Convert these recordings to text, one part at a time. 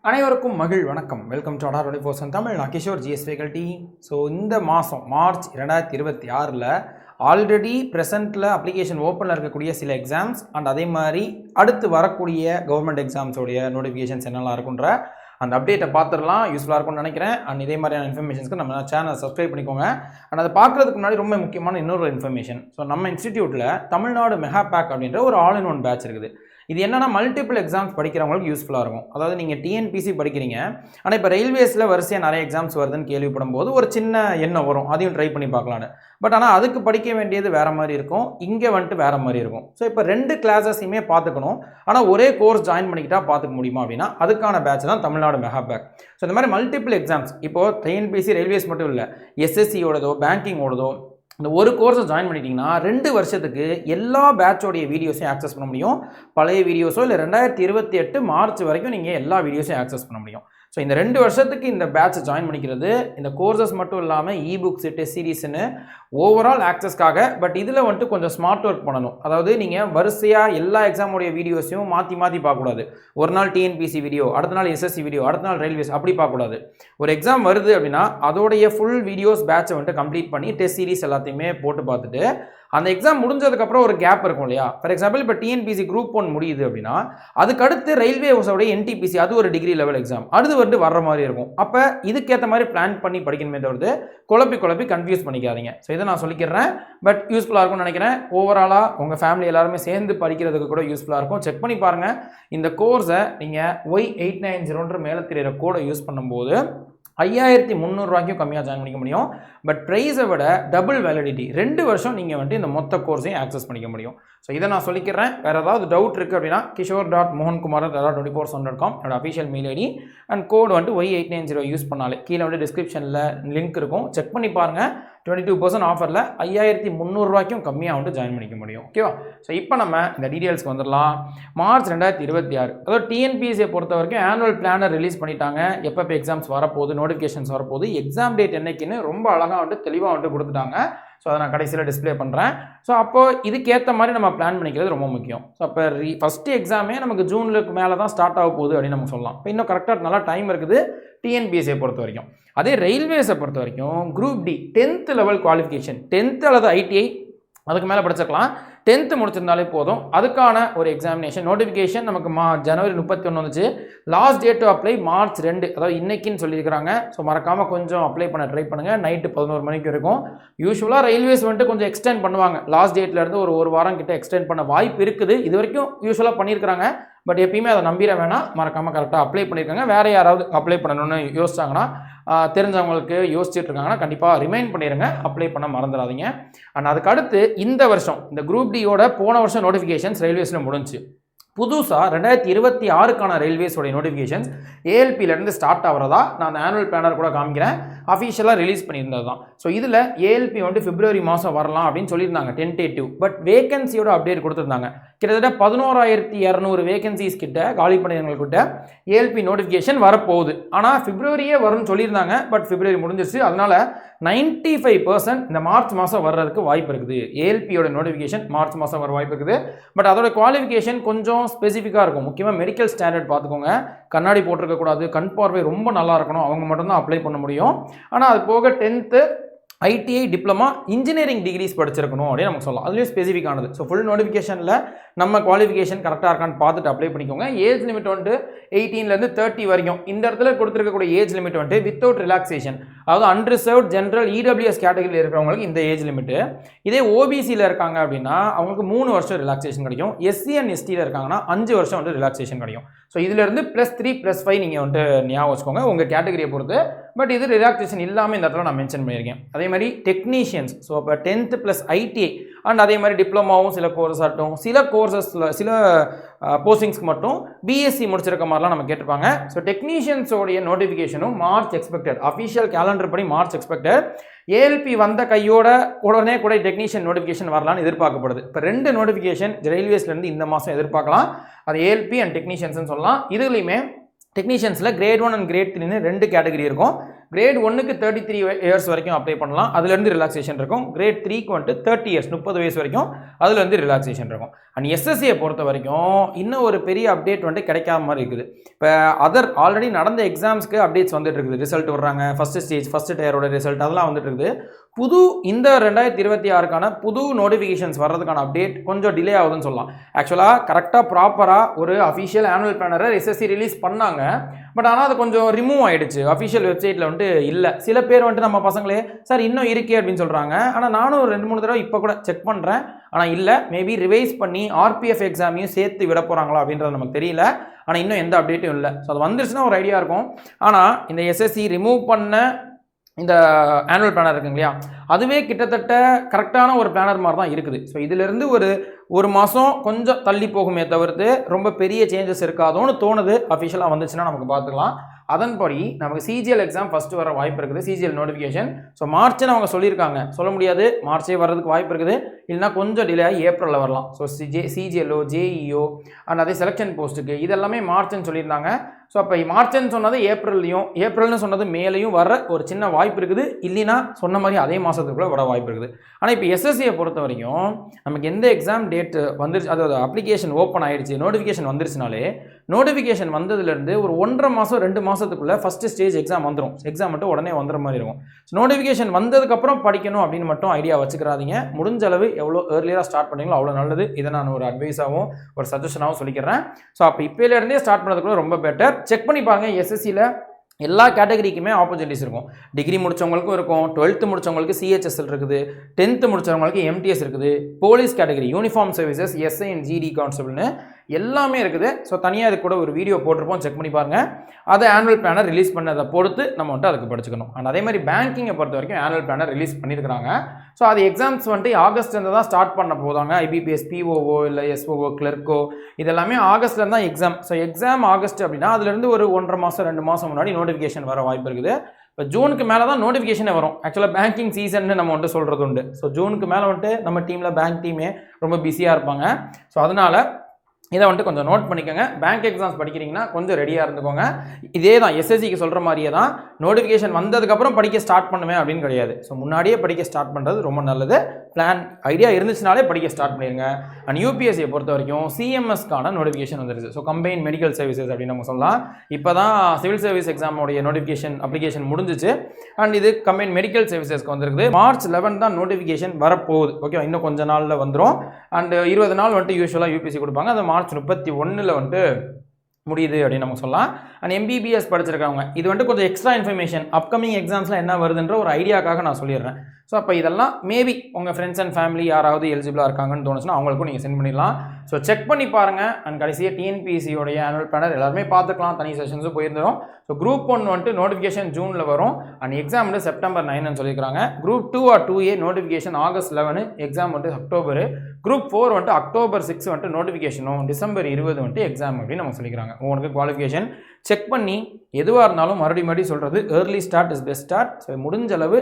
அனைவருக்கும் வணக்கம். Welcome to adore 24 Tamil. நான் கிஷோர் ஜிஎஸ் ஃபேக்கல்ட்டி. ஸோ இந்த மாதம் மார்ச் 2026 ஆல்ரெடி ப்ரெசென்ட்டில் அப்ளிகேஷன் ஓப்பனில் இருக்கக்கூடிய சில எக்ஸாம்ஸ் அண்ட் அதே மாதிரி அடுத்து வரக்கூடிய கவர்மெண்ட் எக்ஸாம்ஸோடைய நோட்டிஃபிகேஷன்ஸ் என்னெல்லாம் இருக்குன்ற அந்த அப்டேட்டை பார்த்துடலாம். யூஸ்ஃபுல்லாக இருக்கும்னு நினைக்கிறேன். அண்ட் இதே மாதிரியான இன்ஃபர்மேஷன்ஸ்க்கு நம்ம சேனலை சப்ஸ்கிரைப் பண்ணிக்கோங்க. அண்ட் அதை பார்க்குறதுக்கு முன்னாடி ரொம்ப முக்கியமான இன்னொரு இன்ஃபர்மேஷன். ஸோ நம்ம இன்ஸ்டிடியூட்டில் தமிழ்நாடு மெகா பேக் அப்படின்ற ஒரு ஆல் இன் ஒன் பேட்ச் இருக்குது. இது என்னென்னா மல்டிபிள் எக்ஸாம்ஸ் படிக்கிறவங்களுக்கு யூஸ்ஃபுல்லாக இருக்கும். அதாவது நீங்கள் டிஎன்பிசி படிக்கிறீங்க, ஆனால் இப்போ ரயில்வேஸில் வரிசையாக நிறைய எக்ஸாம்ஸ் வருதுன்னு கேள்விப்படும் போது ஒரு சின்ன எண்ணம் வரும், அதையும் ட்ரை பண்ணி பார்க்கலான்னு. பட் ஆனால் அதுக்கு படிக்க வேண்டியது வேறு மாதிரி இருக்கும், இங்கே வந்துட்டு வேறு மாதிரி இருக்கும். ஸோ இப்போ 2 கிளாஸஸையுமே பார்த்துக்கணும், ஆனால் ஒரே கோர்ஸ் ஜாயின் பண்ணிக்கிட்டா பார்த்துக்க முடியுமா அப்படின்னா அதுக்கான பேட்ச் தான் தமிழ்நாடு மெகா பேக். ஸோ இந்த மாதிரி மல்டிபிள் எக்ஸாம்ஸ் இப்போது டிஎன்பிசி ரயில்வேஸ் மட்டும் இல்லை, எஸ்எஸ்சியோடதோ பேங்கிங்கோடதோ இந்த ஒரு கோர்ஸை ஜாயின் பண்ணிட்டீங்கன்னா 2 வருஷத்துக்கு எல்லா பேட்சோடைய வீடியோஸையும் ஆக்சஸ் பண்ண முடியும். பழைய வீடியோஸோ இல்லை 2028 மார்ச் வரைக்கும் நீங்கள் எல்லா வீடியோஸையும் ஆக்சஸ் பண்ண முடியும். ஸோ இந்த 2 வருஷத்துக்கு இந்த பேட்ச் ஜாயின் பண்ணிக்கிறது இந்த கோர்சஸ் மட்டும் இல்லாமல் இபுக்ஸு டெஸ்ட் சீரீஸ்னு ஓவரால் ஆக்சஸ்க்காக. பட் இதில் வந்துட்டு கொஞ்சம் ஸ்மார்ட் ஒர்க் பண்ணணும். அதாவது நீங்கள் வரிசையாக எல்லா எக்ஸாமோடைய வீடியோஸையும் மாற்றி பார்க்கக்கூடாது. ஒரு நாள் டிஎன்பிசி வீடியோ, அடுத்த நாள் எஸ்எஸ்சி வீடியோ, அடுத்த நாள் ரயில்வேஸ், அப்படி பார்க்கக்கூடாது. ஒரு எக்ஸாம் வருது அப்படின்னா அதோடைய ஃபுல் வீடியோஸ் பேட்சை வந்துட்டு கம்ப்ளீட் பண்ணி டெஸ்ட் சீரீஸ் எல்லாத்தையுமே போட்டு பார்த்துட்டு அந்த எக்ஸாம் முடிஞ்சதுக்கப்புறம் ஒரு கேப் இருக்கும் இல்லையா. ஃபார் எக்ஸாம்பிள் இப்போ டிஎன்பிசி குரூப் 1 முடியுது அப்படின்னா அதுக்கடுத்து ரயில்வேஸோடைய என்டிபிசி, அது ஒரு டிகிரி லெவல் எக்ஸாம், அது வந்துட்டு வர்ற மாதிரி இருக்கும். அப்போ இதுக்கேற்ற மாதிரி பிளான் பண்ணி படிக்கணுமே தவிர்த்து குழப்பி கன்ஃபியூஸ் பண்ணிக்காதீங்க. ஸோ இதை நான் சொல்லிக்கிறேன். பட் யூஸ்ஃபுல்லாக இருக்கும்னு நினைக்கிறேன். ஓவராலாக உங்கள் ஃபேமிலி எல்லாருமே சேர்ந்து படிக்கிறதுக்கு கூட யூஸ்ஃபுல்லாக இருக்கும். செக் பண்ணி பாருங்கள். இந்த கோர்ஸை நீங்கள் Y890 மேலே தெரிகிற கோடை யூஸ் பண்ணும்போது 5300 ரூபாய்க்கும் கம்மியாக ஜாயின் பண்ணிக்க முடியும். பட் ப்ரைஸை விட டபுள் வேலிடிட்டி 2 வருஷம் நீங்கள் வந்துட்டு இந்த மொத்த கோர்ஸையும் ஆக்சஸ் பண்ணிக்க முடியும். ஸோ இதை நான் சொல்லிக்கிறேன். வேறு ஏதாவது டவுட் இருக்குது அப்படின்னா kishore.mohankumar@24/com என்னோட அஃபிஷியல் மெயில் ஐடி அண்ட் கோடு வந்துட்டு Y890 யூஸ் பண்ணாலே கீழே வந்து டிஸ்கிரிப்ஷனில் லிங்க் இருக்கும், செக் பண்ணி பாருங்கள். 22% ஆஃபரில் 5300 ரூபாய்க்கும் கம்மியாக வந்துட்டு ஜாயின் பண்ணிக்க முடியும். ஓகேவா? ஸோ இப்போ நம்ம இந்த டீட்டெயில்ஸ்க்கு வந்துடலாம். மார்ச் 2026 அதாவது டிஎன்பிஎஸ்சியை பொறுத்த வரைக்கும் ஆனுவல் பிளானர் ரிலீஸ் பண்ணிட்டாங்க. எப்போ எக்ஸாம்ஸ் வரப்போகுது, நோட்டிஃபிகேஷன்ஸ் வரப்போகுது, எக்ஸாம் டேட் என்னைக்குன்னு ரொம்ப அழகாக வந்துட்டு தெளிவாக வந்துட்டு கொடுத்துட்டாங்க. ஸோ அதை நான் கடைசியில் டிஸ்பிளே பண்ணுறேன். ஸோ அப்போது இதுக்கேற்ற மாதிரி நம்ம பிளான் பண்ணிக்கிறது ரொம்ப முக்கியம். ஸோ அப்போ ஃபஸ்ட்டு எக்ஸாமே நமக்கு ஜூனுக்கு மேலே தான் ஸ்டார்ட் ஆக போகுது அப்படின்னு நம்ம சொல்லலாம். இப்போ இன்னும் கரெக்டாக நல்லா டைம் இருக்குது டிஎன்பிஎஸ்சியை பொறுத்த வரைக்கும். அதே ரயில்வேஸை பொறுத்த வரைக்கும் group D 10th level qualification, 10th அல்லது ஐடிஐ அதுக்கு மேலே படிச்சிருக்கலாம், 10th முடிச்சிருந்தாலே போதும். அதுக்கான ஒரு எக்ஸாமினேஷன் நோட்டிஃபிகேஷன் நமக்கு ஜனவரி 31 வந்துச்சு. Last date to apply March 2, அதாவது இன்னைக்குன்னு சொல்லியிருக்கிறாங்க. ஸோ மறக்காமல் கொஞ்சம் அப்ளை பண்ண ட்ரை பண்ணுங்கள். நைட்டு 11 மணிக்கு இருக்கும். யூஸ்வலாக ரயில்வேஸ் வந்துட்டு கொஞ்சம் எக்ஸ்டெண்ட் பண்ணுவாங்க. லாஸ்ட் டேட்லேருந்து ஒரு வாரம் கிட்ட எக்ஸ்டெண்ட் பண்ண வாய்ப்பு இருக்குது. இது வரைக்கும் யூஸ்வலாக பண்ணியிருக்கிறாங்க. பட் எப்பயுமே அதை நம்பிட வேணாம். மறக்காமல் கரெக்டாக அப்ளை பண்ணியிருக்காங்க. வேறு யாராவது அப்ளை பண்ணணும்னு யோசிச்சாங்கன்னா, தெரிஞ்சவங்களுக்கு யோசிச்சுட்டு இருக்காங்கன்னா கண்டிப்பாக ரிமைண்ட் பண்ணிடுங்க, அப்ளை பண்ண மறந்துடாதீங்க. அண்ட் அதுக்கு அடுத்து இந்த வருஷம் இந்த குரூப் டியோட போன வருஷம் நோட்டிஃபிகேஷன்ஸ் ரயில்வேஸில் முடிஞ்சு புதுசாக 2026க்கான ரயில்வேஸோடைய நோட்டிஃபிகேஷன்ஸ் ஏஎல்பியிலேருந்து ஸ்டார்ட் ஆகிறதா நான் அந்த ஆனுவல் பிளானர் கூட காமிக்கிறேன். அஃபிஷியலாக ரிலீஸ் பண்ணியிருந்தது தான். ஸோ இதில் ஏஎல்பி வந்துட்டு பிப்ரவரி மாதம் வரலாம் அப்படின்னு சொல்லியிருந்தாங்க டென்டேட்டிவ். பட் வேகன்சியோட அப்டேட் கொடுத்துருந்தாங்க. கிட்டத்தட்ட 11200 வேகன்சிஸ் கிட்ட காலி பண்ணியவங்கக்கிட்ட ஏஎல்பி நோட்டிஃபிகேஷன் வரப்போகுது. ஆனால் பிப்ரவரியே வரும்னு சொல்லியிருந்தாங்க. பட் பிப்ரவரி முடிஞ்சிருச்சு. அதனால் 95% இந்த மார்ச் மாதம் வர்றதுக்கு வாய்ப்பு இருக்குது. ஏஎல்பியோட நோட்டிஃபிகேஷன் மார்ச் மாதம் வர வாய்ப்பு இருக்குது. பட் அதோட குவாலிஃபிகேஷன் கொஞ்சம் ஸ்பெசிஃபிக்காக இருக்கும். முக்கியமாக மெடிக்கல் ஸ்டாண்டர்ட் பார்த்துக்கோங்க. கண்ணாடி போட்டிருக்கக்கூடாது, கண் பார்வை ரொம்ப நல்லா இருக்கணும், அவங்க மட்டும்தான் அப்ளை பண்ண முடியும். ஆனால் அது போக 10th ITI diploma engineering decrease படிச்சிருக்கணும் அப்படின்னு நமக்கு சொல்லலாம். அதுலேயும் ஸ்பெசிஃபிக்கானது. ஸோ ஃபுல் நோட்டிஃபிகேஷனில் நம்ம குவாலிஃபிகேஷன் கரெக்டாக இருக்கான்னு பார்த்துட்டு அப்ளை பண்ணிக்கோங்க. ஏஜ் லிமிட் வந்துட்டு 18லேருந்து 30 வரைக்கும். இந்த இடத்துல கொடுத்துருக்கக்கூடிய ஏஜ் லிமிட் வந்துட்டு வித்தவுட் ரிலாக்ஸேஷன், அதாவது அன்ரிசர்வ்ட் ஜென்ரல் இடபிள்யூஎஸ் கேட்டகரியில் இருக்கிறவங்களுக்கு இந்த ஏஜ் லிமிட்டு. இதே ஓபிசியில் இருக்காங்க அப்படின்னா அவங்களுக்கு 3 வருஷம் ரிலாக்ஸேஷன் கிடைக்கும். எஸ்சி அண்ட் எஸ்டியில் இருக்காங்கன்னா 5 வருஷம் வந்து ரிலாக்ஸேஷன் கிடைக்கும். ஸோ இதிலிருந்து +3 +5 நீங்கள் வந்துட்டு ஞாபகம் வச்சுக்கோங்க உங்கள் கேட்டகரியை பொறுத்து. பட் இது ரிலாக்ஸேஷன் இல்லாமல் இந்த இடத்துல நான் மென்ஷன் பண்ணியிருக்கேன். அதே மாதிரி டெக்னீஷியன்ஸ், ஸோ இப்போ 10th + ஐடிஐ அண்ட் அதே மாதிரி டிப்ளமாவும் சில கோர்ஸ் ஆகட்டும், சில கோர்சஸில் சில போஸ்டிங்ஸ்க்கு மட்டும் பிஎஸ்சி முடிச்சிருக்க மாதிரிலாம் நம்ம கேட்டிருப்பாங்க. ஸோ டெக்னீஷியன்ஸோடைய நோட்டிஃபிகேஷனும் மார்ச் எக்ஸ்பெக்டட், அஃபிஷியல் கேலண்டர் படி மார்ச் எக்ஸ்பெக்டட். ஏஎல்பி வந்த கையோட உடனே கூட டெக்னீஷியன் நோட்டிஃபிகேஷன் வரலான்னு எதிர்பார்க்கப்படுது. இப்போ 2 நோட்டிஃபிகேஷன் ரயில்வேஸ்லேருந்து இந்த மாதம் எதிர்பார்க்கலாம். அது ஏஎல்பி அண்ட் டெக்னீஷியன்ஸ்னு சொல்லலாம். இதுலையுமே டெக்னீஷியன்ஸில் கிரேட் 1 அண்ட் கிரேட் 3ன்னு 2 கேட்டகரி இருக்கும். கிரேட் 1க்கு 33 இயர்ஸ் வரைக்கும் அப்ளை பண்ணலாம், அதுலேருந்து ரிலாக்ஸேஷன் இருக்கும். கிரேட் 3க்கு வந்துட்டு 30 இயர்ஸ் 30 வயசு வரைக்கும் அதுலேருந்து ரிலாக்ஸேஷன் இருக்கும். அண்ட் எஸ்எஸ்சியை பொறுத்த வரைக்கும் இன்னும் ஒரு பெரிய அப்டேட் வந்துட்டு கிடைக்காம மாதிரி இருக்குது. இப்போ ஆல்ரெடி நடந்த எக்ஸாம்ஸ்க்கு அப்டேட்ஸ் வந்துட்டு இருக்குது, ரிசல்ட் வர்றாங்க, ஃபர்ஸ்ட் ஸ்டேஜ் ஃபர்ஸ்ட் டயரோட ரிசல்ட் அதெல்லாம் வந்துட்டு இருக்குது. இந்த 2026க்கான புது நோட்டிஃபிகேஷன்ஸ் வர்றதுக்கான அப்டேட் கொஞ்சம் டிலே ஆகுதுன்னு சொல்லலாம். ஆக்சுவலாக கரெக்டாக ப்ராப்பராக ஒரு அஃபிஷியல் ஆனுவல் பிளானரை எஸ்எஸ்சி ரிலீஸ் பண்ணாங்க, பட் ஆனால் அது கொஞ்சம் ரிமூவ் ஆகிடுச்சு, அஃபிஷியல் வெப்சைட்டில் வந்துட்டு இல்லை. சில பேர் வந்துட்டு நம்ம பசங்களே சார் இன்னும் இருக்கே அப்படின்னு சொல்கிறாங்க. ஆனால் நானும் 2-3 தடவை இப்போ கூட செக் பண்ணுறேன், ஆனால் இல்லை, மேபி ரிவைஸ் பண்ணி ஆர்பிஎஃப் எக்ஸாமையும் சேர்த்து விட போகிறாங்களா அப்படின்றது நமக்கு தெரியல. ஆனால் இன்னும் எந்த அப்டேட்டும் இல்லை. ஸோ அது வந்துருச்சுன்னா ஒரு ஐடியா இருக்கும். ஆனால் இந்த எஸ்எஸ்சி ரிமூவ் பண்ண இந்த ஆனுவல் பிளானர் இருக்குங்க இல்லையா, அதுவே கிட்டத்தட்ட கரெக்டான ஒரு பிளானர் மாதிரி தான் இருக்குது. ஸோ இதிலிருந்து ஒரு மாதம் கொஞ்சம் தள்ளி போகுமே தவிர்த்து ரொம்ப பெரிய சேஞ்சஸ் இருக்காதோன்னு தோணுது. அஃபிஷியலாக வந்துச்சுன்னா நமக்கு பார்த்துக்கலாம். அதன்படி நமக்கு சிஜிஎல் எக்ஸாம் ஃபஸ்ட்டு வர வாய்ப்பு இருக்குது, சிஜிஎல் நோட்டிஃபிகேஷன். ஸோ மார்ச்னு அவங்க சொல்லியிருக்காங்க, சொல்ல முடியாது, மார்ச்சே வர்றதுக்கு வாய்ப்பு இருக்குது, இல்லைனா கொஞ்சம் டிலே ஆகி ஏப்ரலில் வரலாம். ஸோ சிஜிஎல்ஓ ஜேஇஓ அண்ட் அதே செலெக்ஷன் போஸ்ட்டுக்கு இதெல்லாமே மார்ச்னு சொல்லியிருந்தாங்க. ஸோ அப்போ மார்ச்னு சொன்னது ஏப்ரல்னு சொன்னது மேலேயும் வர ஒரு சின்ன வாய்ப்பு இருக்குது, இல்லைனா சொன்ன மாதிரி அதே மாதத்துக்குள்ளே வர வாய்ப்பு இருக்குது. ஆனால் இப்போ எஸ்எஸ்சியை பொறுத்த வரைக்கும் நமக்கு எந்த எக்ஸாம் டேட் வந்துருச்சு, அதாவது அப்ளிகேஷன் ஓப்பன் ஆகிடுச்சு, நோட்டிஃபிகேஷன் வந்துருச்சுனாலே நோட்டிஃபிகேஷன் வந்ததுலேருந்து ஒரு 1.5 மாதம் 2 மாதத்துக்குள்ளே ஃபஸ்ட்டு ஸ்டேஜ் எக்ஸாம் வந்துடும். எக்ஸாம் மட்டும் உடனே வந்துடுற மாதிரி இருக்கும். ஸோ நோட்டிஃபிகேஷன் வந்ததுக்கப்புறம் படிக்கணும் அப்படின்னு மட்டும் ஐடியா வச்சுக்கிறாதீங்க. முடிஞ்ச அளவு எவ்வளோ ஏர்லியராக ஸ்டார்ட் பண்ணீங்களோ அவ்வளோ நல்லது. இதை நான் ஒரு அட்வைஸாகவும் ஒரு சஜஷனாகவும் சொல்லிக்கிறேன். ஸோ அப்போ இப்போலேருந்தே ஸ்டார்ட் பண்ணுறதுக்குள்ள ரொம்ப பெட்டர். செக் பண்ணி பாருங்கள், எஸ்எஸ்சியில் எல்லா கேட்டகரிக்குமே ஆப்பர்ச்சுனிட்டிஸ் இருக்கும். டிகிரி முடித்தவங்களுக்கும் இருக்கும், 12th முடித்தவங்களுக்கு சிஹெச்எஸ்எல் இருக்குது, 10th முடித்தவங்களுக்கு எம்டிஎஸ் இருக்குது, police category uniform services SI and GD கான்ஸ்டபிள்னு எல்லாமே இருக்குது. ஸோ தனியாக அது கூட ஒரு வீடியோ போட்டிருப்போம், செக் பண்ணி பாருங்கள். அதை ஆனுவல் பிளானர் ரிலீஸ் பண்ணதை பொறுத்து நம்ம வந்துட்டு அதுக்கு படிச்சுக்கணும். அண்ட் அதே மாதிரி பேங்கிங்கை பொறுத்த வரைக்கும் ஆனுவல் பிளானர் ரிலீஸ் பண்ணியிருக்கிறாங்க. ஸோ அது எக்ஸாம்ஸ் வந்துட்டு ஆகஸ்ட்லேருந்து தான் ஸ்டார்ட் பண்ண போதாங்க. ஐபிபிஎஸ் பிஓஓ இல்லை எஸ்ஓஓ கிளர்க்கோ இதெல்லாமே ஆகஸ்ட்லேருந்து தான் எக்ஸாம். ஸோ எக்ஸாம் ஆகஸ்ட் அப்படின்னா அதுலேருந்து ஒரு 1.5 மாதம் 2 மாதம் முன்னாடி நோட்டிஃபிகேஷன் வர வாய்ப்பு இருக்குது. இப்போ ஜூனுக்கு மேலே தான் நோட்டிஃபிகேஷனே வரும். ஆக்சுவலாக பேங்கிங் சீசன்னு நம்ம வந்துட்டு சொல்கிறது உண்டு. ஸோ ஜூனுக்கு மேலே வந்துட்டு நம்ம டீமில் பேங்க் டீமே ரொம்ப பிஸியாக இருப்பாங்க. ஸோ அதனால் இதை வந்துட்டு கொஞ்சம் நோட் பண்ணிக்கோங்க. பேங்க் எக்ஸாம்ஸ் படிக்கிறீங்கன்னா கொஞ்சம் ரெடியாக இருந்துக்கோங்க. இதே தான் எஸ்எஸ்சிக்கு சொல்கிற மாதிரியே தான், நோட்டிஃபிகேஷன் வந்ததுக்கப்புறம் படிக்க ஸ்டார்ட் பண்ணுவேன் அப்படின்னு கிடையாது. ஸோ முன்னாடியே படிக்க ஸ்டார்ட் பண்ணுறது ரொம்ப நல்லது. பிளான் ஐடியா இருந்துச்சுனாலே படிக்க ஸ்டார்ட் பண்ணிடுங்க. அண்ட் யூபிஎஸ்சியை பொறுத்த வரைக்கும் சிஎம்எஸ்க்கான நோட்டிஃபிகேஷன் வந்துருச்சு. ஸோ கம்பைன் மெடிக்கல் சர்வீசஸ் அப்படின்னு நம்ம சொல்லலாம். இப்போ தான் சிவில் சர்வீஸ் எக்ஸாமோடைய நோட்டிஃபிகேஷன் அப்ளிகேஷன் முடிஞ்சிச்சு. அண்ட் இது கம்பைன் மெடிக்கல் சர்வீசஸ்க்கு வந்துருக்குது. மார்ச் 11 தான் நோட்டிஃபிகேஷன் வரப்போகுது. ஓகே, இன்னும் கொஞ்சம் நாளில் வந்துடும். அண்ட் 20 நாள் வந்துட்டு யூஸ்வலாக யூபிஎஸ்சி கொடுப்பாங்க. அது மார்ச் 31 வந்துட்டு முடியுது அப்படின்னு நம்ம சொல்லலாம். அண்ட் எம்பிபிஎஸ் படிச்சிருக்கவங்க இது வந்துட்டு கொஞ்சம் எக்ஸ்ட்ரா இன்ஃபர்மேஷன் அப்கமிங் எக்ஸாம்ஸில் என்ன வருதுன்ற ஒரு ஐடியாக்காக நான் சொல்லிடுறேன். ஸோ அப்போ இதெல்லாம் மேபி உங்கள் ஃப்ரெண்ட்ஸ் அண்ட் ஃபேமிலி யாராவது எலிஜிபிளாக இருக்காங்கன்னு தோணுச்சுன்னா அவங்களுக்கும் நீங்கள் சென்ட் பண்ணிடலாம். ஸோ செக் பண்ணி பாருங்கள். அண்ட் கடைசியாக டிஎன்பிஎஸ்சியோடைய ஆனுவல் பிளானர் எல்லாருமே பார்த்துக்கலாம், தனி செஷன்ஸும் போயிருந்தோம். ஸோ குரூப் 1 வந்துட்டு நோட்டிஃபிகேஷன் ஜூனில் வரும். அண்ட் எக்ஸாம் வந்து செப்டம்பர் 9 சொல்லியிருக்காங்க. Group 2 or 2A notification August 11, exam வந்துட்டு அக்டோபர். குரூப் 4 வந்துட்டு அக்டோபர் 6 வந்துட்டு நோட்டிஃபிகேஷனும், டிசம்பர் 20 வந்துட்டு எக்ஸாம் அப்படின்னு நம்ம சொல்லிக்கிறாங்க. உங்களுக்கு குவாலிஃபிகேஷன் செக் பண்ணி எதுவாக இருந்தாலும் மறுபடியும் சொல்கிறது, early start is best start. So முடிஞ்ச அளவு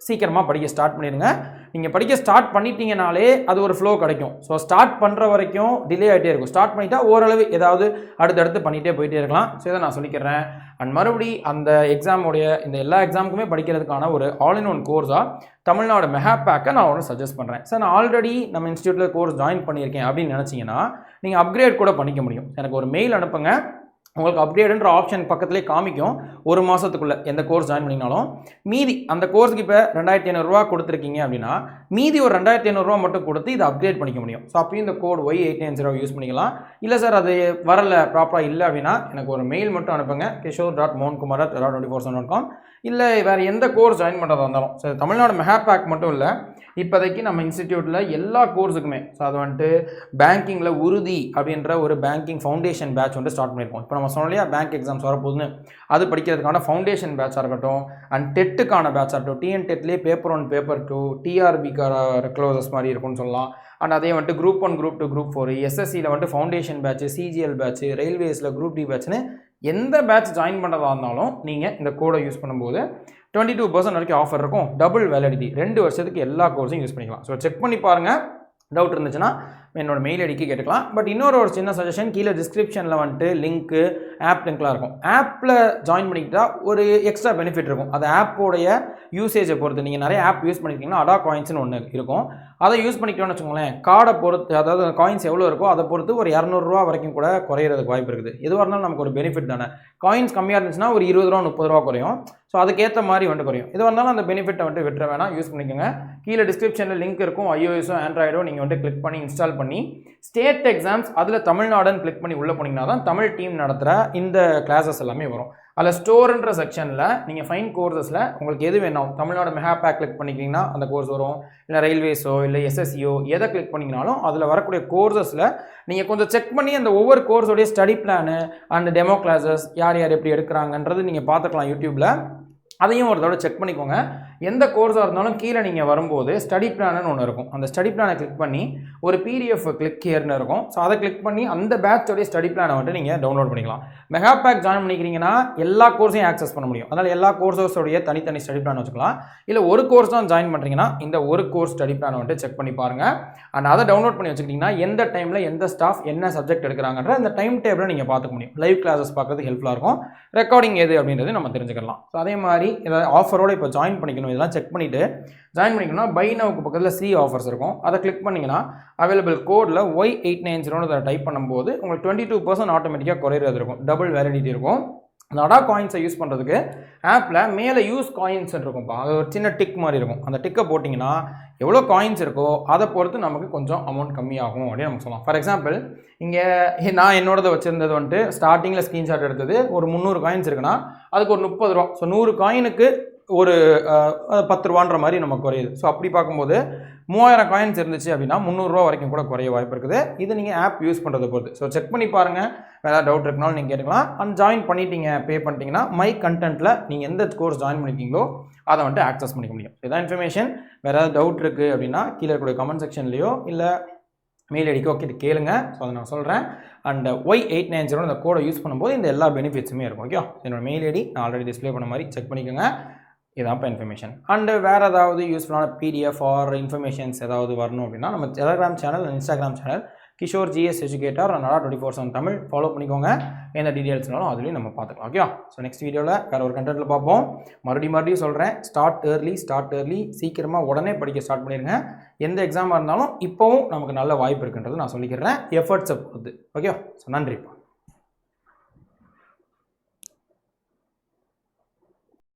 சீக்கிரமாக படிக்க ஸ்டார்ட் பண்ணிடுங்க. நீங்கள் படிக்க ஸ்டார்ட் பண்ணிட்டீங்கனாலே அது ஒரு ஃப்ளோ கிடைக்கும். ஸோ ஸ்டார்ட் பண்ணுற வரைக்கும் டிலே ஆகிட்டே இருக்கும். ஸ்டார்ட் பண்ணிட்டா ஓரளவு ஏதாவது அடுத்தடுத்து பண்ணிகிட்டே போயிட்டே இருக்கலாம். ஸோ இதை நான் சொல்லிக்கிறேன். அண்ட் மறுபடி அந்த எக்ஸாமுடைய இந்த எல்லா எக்ஸாமுக்குமே படிக்கிறதுக்கான ஒரு ஆல் இன் ஒன் கோர்ஸாக தமிழ்நாடு மெகா பேக்கை நான் ஒன்று சஜஸ்ட் பண்ணுறேன். சார் நான் ஆல்ரெடி நம்ம இன்ஸ்டியூட்டில் கோர்ஸ் ஜாயின் பண்ணியிருக்கேன் அப்படின்னு நினச்சிங்கன்னா நீங்கள் அப்கிரேட் கூட பண்ணிக்க முடியும். எனக்கு ஒரு மெயில் அனுப்புங்க, உங்களுக்கு அப்கிரேடுன்ற ஆப்ஷன் பக்கத்துலேயே காமிக்கும். ஒரு மாதத்துக்குள்ளே எந்த கோர்ஸ் ஜாயின் பண்ணிங்கனாலும் மீதி அந்த கோர்ஸுக்கு இப்போ 2500 கொடுத்துருக்கீங்க அப்படின்னா மீதி ஒரு 2500 மட்டும் கொடுத்து இதை அப்கிரேட் பண்ணிக்க முடியும். ஸோ அப்பயும் இந்த கோட் Y890 யூஸ் பண்ணிக்கலாம். இல்லை சார் அது வரல ப்ராப்பராக இல்லை அப்படின்னா எனக்கு ஒரு மெயில் மட்டும் அனுப்புங்க, kishore.mohankumar@24/com. இல்லை வேறு எந்த கோர்ஸ் ஜாயின் பண்ணுறதா இருந்தாலும். ஸோ தமிழ்நாடு மெகா பேக் மட்டும் இல்லை, இப்போதைக்கு நம்ம இன்ஸ்டிடியூட்டில் எல்லா கோர்ஸுக்குமே ஸோ அது வந்துட்டு பேங்கிங்கில் உறுதி அப்படின்ற ஒரு பேங்கிங் ஃபவுண்டேஷன் பேட்ச் வந்து ஸ்டார்ட் பண்ணியிருக்கோம். இப்போ நம்ம சொன்னோம் பேங்க் எக்ஸாம்ஸ் வரப்போகுதுன்னு, அது படிக்கிறதுக்கான ஃபவுண்டேஷன் பேட்சாக இருக்கட்டும், அண்ட் டெட்டுக்கான பேட்சாக இருக்கட்டும், டிஎன் டெட்லேயே பேப்பர் 1 பேப்பர் 2 டிஆர்பிக்கான க்ளோசஸ் மாதிரி இருக்கும்னு சொல்லலாம். அண்ட் அதே வந்துட்டு குரூப் 1 குரூப் 2 குரூப் 4 எஸ்எஸ்சியில் வந்துட்டு ஃபவுண்டேஷன் பேட்ச், சிஜிஎல் பேட்ச், ரயில்வேஸில் குரூப் டி பேட்ச்னு எந்த பேட்ச் ஜாயின் பண்ணுறதா இருந்தாலும் நீங்கள் இந்த கோடை யூஸ் பண்ணும்போது 22% வரைக்கும் ஆஃபர் இருக்கும். டபுள் வேலிடிட்டி 2 வருஷத்துக்கு எல்லா கோர்ஸையும் யூஸ் பண்ணிக்கலாம். ஸோ செக் பண்ணி பாருங்கள். டவுட் இருந்துச்சுன்னா என்னோட மெயில் ஐடிக்கு கேட்டுக்கலாம். பட் இன்னொரு ஒரு சின்ன சஜஷன், கீழே டிஸ்கிரிப்ஷனில் வந்துட்டு லிங்க்கு ஆப் லிங்க்லாம் இருக்கும். ஆப்பில் ஜாயின் பண்ணிக்கிட்டால் ஒரு எக்ஸ்ட்ரா பெனிஃபிட் இருக்கும். அது ஆப்போடைய யூசேஜை பொறுத்து. நீங்கள் நிறைய ஆப் யூஸ் பண்ணிக்கிட்டீங்கன்னா அடா காயின்ஸ்னு ஒன்று இருக்கும். அதை யூஸ் பண்ணிக்கிட்டோன்னு வச்சுக்கோங்களேன், கார்டை பொறுத்து, அதாவது காயின்ஸ் எவ்வளோ இருக்கோ அதை பொறுத்து ஒரு 200 ரூபா வரைக்கும் கூட குறையிறதுக்கு வாய்ப்பு இருக்குது. எதுவாக இருந்தாலும் நமக்கு ஒரு பெனிஃபிட் தானே. காயின்ஸ் கம்மியாக இருந்துச்சுன்னா ஒரு 20 ரூபா 30 ரூபா குறையும். ஸோ அதுக்கேற்ற மாதிரி வந்துட்டு குறையும். எதுவாக இருந்தாலும் அந்த பெனிஃபிட்டை வந்துட்டு விட்டுற வேணாம், யூஸ் பண்ணிக்கோங்க. கீழே டிஸ்கிரிப்ஷனில் லிங்க் இருக்கும். iOS-ஓ ஆண்ட்ராய்டோ நீங்கள் வந்துட்டு கிளிக் பண்ணி இன்ஸ்டால் பண்ணி ஸ்டேட் எக்ஸாம்ஸ் அதில் தமிழ்நாடுன்னு கிளிக் பண்ணி உள்ளே போனீங்கன்னா தான் தமிழ் டீம் நடத்துகிற இந்த கிளாஸஸ் எல்லாமே வரும். அதில் ஸ்டோர்ன்ற செக்ஷனில் நீங்கள் ஃபைன் கோர்சஸில் உங்களுக்கு எது வேணும், தமிழ்நாடு மெகா பேக் கிளிக் பண்ணிக்கிங்கன்னா அந்த கோர்ஸ் வரும். இல்லை ரயில்வேஸோ இல்லை எஸ்எஸ்சியோ எதை கிளிக் பண்ணிங்கனாலும் அதில் வரக்கூடிய கோர்சஸில் நீங்கள் கொஞ்சம் செக் பண்ணி அந்த ஒவ்வொரு கோர்ஸோடைய study plan and demo classes யார் யார் எப்படி எடுக்கிறாங்கன்றது நீங்கள் பார்த்துக்கலாம் யூடியூப்பில். அதையும் ஒரு தடவை செக் பண்ணிக்கோங்க. எந்த கோர்ஸாக இருந்தாலும் கீழே நீங்கள் வரும்போது ஸ்டடி பிளான்னு ஒன்று இருக்கும். அந்த ஸ்டடி பிளானை கிளிக் பண்ணி ஒரு பிடிஎஃப் கிளிக் ஹியர்னு இருக்கும். ஸோ அதை கிளிக் பண்ணி அந்த பேட்சோடைய ஸ்டடி பிளானை வந்துட்டு நீங்கள் டவுன்லோட் பண்ணிக்கலாம். மெகா பேக் ஜாயின் பண்ணிக்கிறீங்கன்னா எல்லா கோர்ஸையும் ஆக்சஸ் பண்ண முடியும். அதனால் எல்லா கோர்ஸஸோடைய தனித்தனி ஸ்டடி பிளான் வச்சுக்கலாம். இல்லை ஒரு கோர்ஸ் தான் ஜாயின் பண்ணுறீங்கன்னா இந்த ஒரு கோர்ஸ் ஸ்டடி பிளானை வந்துட்டு செக் பண்ணி பாருங்கள். அண்ட் அதை டவுன்லோட் பண்ணி வச்சுக்கிட்டிங்கன்னா எந்த டைமில் எந்த ஸ்டாஃப் என்ன சப்ஜெக்ட் எடுக்கிறாங்கன்ற அந்த டைம் டேபிளை நீங்கள் பார்த்துக்க முடியும். லைவ் கிளாஸஸ் பார்க்குறது ஹெல்ப்ஃபுல்லாக இருக்கும். ரெக்கார்டிங் எது அப்படின்றது நம்ம தெரிஞ்சுக்கலாம். ஸோ அதே மாதிரி ஏதாவது ஆஃபரோட இப்போ ஜாயின் பண்ணிக்கணும், இதெல்லாம் செக் பண்ணிவிட்டு ஜாயின் பண்ணிக்கணும்னா பை நவுக்கு பக்கத்தில் சி ஆஃபர்ஸ் இருக்கும். அதை கிளிக் பண்ணிங்கன்னா அவைலபிள் கோடில் Y890 டைப் பண்ணும்போது உங்களுக்கு 22% ஆட்டோமேட்டிக்காக குறையிறது இருக்கும். டபுள் வேலிடிட்டி இருக்கும். அந்த அடா காயின்ஸை யூஸ் பண்ணுறதுக்கு ஆப்பில் மேலே யூஸ் காயின்ஸ் இருக்கும்ப்பா, அது ஒரு சின்ன டிக் மாதிரி இருக்கும். அந்த டிக்கை போட்டிங்கன்னா எவ்வளோ காயின்ஸ் இருக்கோ அதை பொறுத்து நமக்கு கொஞ்சம் அமௌண்ட் கம்மியாகும் அப்படின்னு நமக்கு சொல்லலாம். ஃபார் எக்ஸாம்பிள் இங்கே நான் என்னோடதை வச்சுருந்தது வந்துட்டு ஸ்டார்டிங்கில் ஸ்க்ரீன்ஷாட் எடுத்தது ஒரு 300 காயின்ஸ் இருக்குன்னா அதுக்கு ஒரு 30 ரூபா. ஸோ 100 காயினுக்கு ஒரு 10 ரூபான்ற மாதிரி நமக்கு குறையுது. ஸோ அப்படி பார்க்கும்போது 3000 காயின்ஸ் இருந்துச்சு அப்படின்னா 300 ரூபா வரைக்கும் கூட குறைய வாய்ப்பு இருக்குது. இது நீங்கள் ஆப் யூஸ் பண்ணுறதை பொறுத்து. ஸோ செக் பண்ணி பாருங்கள். வேறு டவுட் இருக்குனாலும் நீங்கள் கேட்டுக்கலாம். அண்ட் ஜாயின் பண்ணிட்டீங்க, பே பண்ணிட்டீங்கன்னா மை கண்டென்ட்டில் நீங்கள் எந்த கோர்ஸ் ஜாயின் பண்ணிட்டீங்களோ அதை வந்துட்டு ஆக்சஸ் பண்ணிக்க முடியும். இதான் இன்ஃபர்மேஷன். வேறு ஏதாவது டவுட் இருக்குது அப்படின்னா கீழே இருக்கக்கூடிய கமெண்ட் செக்ஷன்லையோ இல்லை மெயில் ஐடிக்கோ கேளுங்க. ஸோ அதை நான் சொல்கிறேன். அண்ட் Y890 இந்த கோடை யூஸ் பண்ணும்போது இந்த எல்லா பெனிஃபிட்ஸுமே இருக்கும். ஓகே, என்னோட மெயில் ஐடி நான் ஆல்ரெடி டிஸ்பிளே பண்ண மாதிரி செக் பண்ணிக்கோங்க. இதான் இப்போ இன்ஃபர்மேஷன். அண்டு வேறு ஏதாவது யூஸ்ஃபுல்லான பிடிஎஃப் ஆர் இன்ஃபர்மேஷன்ஸ் ஏதாவது வரணும் அப்படின்னா நம்ம Telegram channel, Instagram channel Kishore GS educator and 24/7 Tamil follow பண்ணிக்கோங்க. எந்த டீட்டெயில்ஸ்னாலும் அதுலேயும் நம்ம பார்த்துக்கலாம். ஓகே, ஸோ நெக்ஸ்ட் வீடியோவில் வேறு ஒரு கண்டென்ட்டில் பார்ப்போம். மறுபடியும் சொல்கிறேன், ஸ்டார்ட் ஏர்லி, சீக்கிரமாக உடனே படிக்க ஸ்டார்ட் பண்ணிடுங்க. எந்த எக்ஸாமாக இருந்தாலும் இப்போவும் நமக்கு நல்ல வாய்ப்பு இருக்குன்றது நான் சொல்லிக்கிறேன், எஃபர்ட்ஸை பொறுத்து. ஓகே, ஸோ நன்றிப்பா.